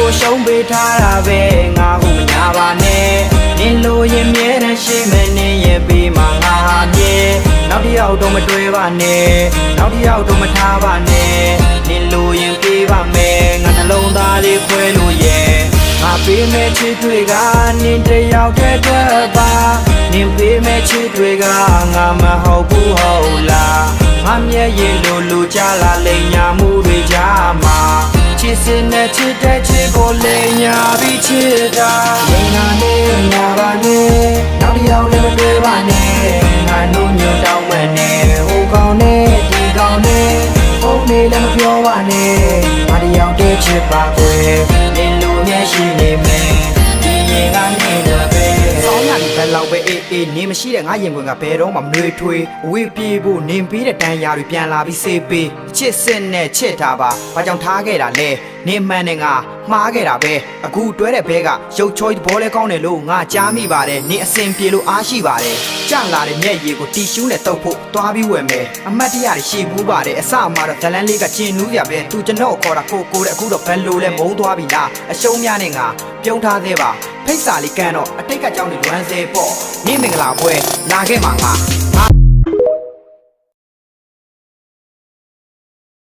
ကိုရှုံးပေးထားတာပဲငါကိုမညာပါနဲ့နင်လိုရင်မြဲတမ်းရှိမနေရင်ပြီးမှငါဟာမြဲနောက်တစ်ယောက်တော့မတွေ့ပါနဲ့နောက်တစ်ယောက်တော့မထားပါနဲ့နင်လိုရင်ပြေးပါမယ်ငါနှလုံးသားလေးခွဲလို့ရဲ့ငါပေးမဲ့ချစ်တွေကနင်တစ်ယောက်တည်းအတွက်ပါနင်ပေးမဲ့ချစ်တွေကငါမဟုတ်ဘူးဟုတ်လားငါမျက်ရည်လိုလိုကြလာလိမ်ညာမှုတွေကြားမှာချစ်စင်နဲ့ချစ်တဲ့ချစ်ကိုလိမ်ညာပြီးချစ်တာလိမ်နာနေညာပါနဲ့နောက်တစ်ယောက်လည်းမတွေ့ပါနဲ့ငါတို့ညွတ်တောင်းမှနဲ့ဟိုကောင်းနဲ့ဒီကောင်းနဲ့ဖုန်းနေလည်းမပြောပါနဲ့ငါတစ်ယောက်တည်းချစ်ပါကွယ်နင်လိုမျက်ရှိနေမယ်ဒီရင်ကနေတော့ပဲဆောင်းရည်ဘယ်လောက်ပဲအေးနေမရှိတဲ့ငါရင်ခွင်ကဘယ်တော့မှမနှွေထွေးအဝေးပြေးဖို့နင်ပေးတဲ့တန်ရာတွေပြန်လာပြီးစေးပေးချစ်စစ်နဲ့ချစ်ထားပါဘာကြောင့်ထားခဲ့တာလဲနေမှန်နဲ့ငါမှားခဲ့တာပဲအခုတွဲတဲ့ဘဲကရုပ်ချောသဘောလဲကောင်းတယ်လို့ငါကြားမိပါတယ်နေအစင်ပြေလို့အားရှိပါတယ်ကြလာတဲ့မျက်ရည်ကိုတီရှူးနဲ့တုပ်ဖို့သွားပြီးဝယ်မယ်အမတ်တရရှိဘူးပါတယ်အစမှာတော့ဇလန်းလေးကကျင်နူးရပဲသူကျွန်တော်ခေါ်တာကိုတဲ့အခုတော့ဘယ်လိုလဲမုန်းသွားပြီလားအရှုံးများနဲ့ငါပြုံးထားသေးပါဖိတ်စာလေးကန်တော့အတိတ်ကကြောင်းတွေလွမ်းစေပေါ့နေမင်္ဂလာပွဲလာခဲ့မှာငါ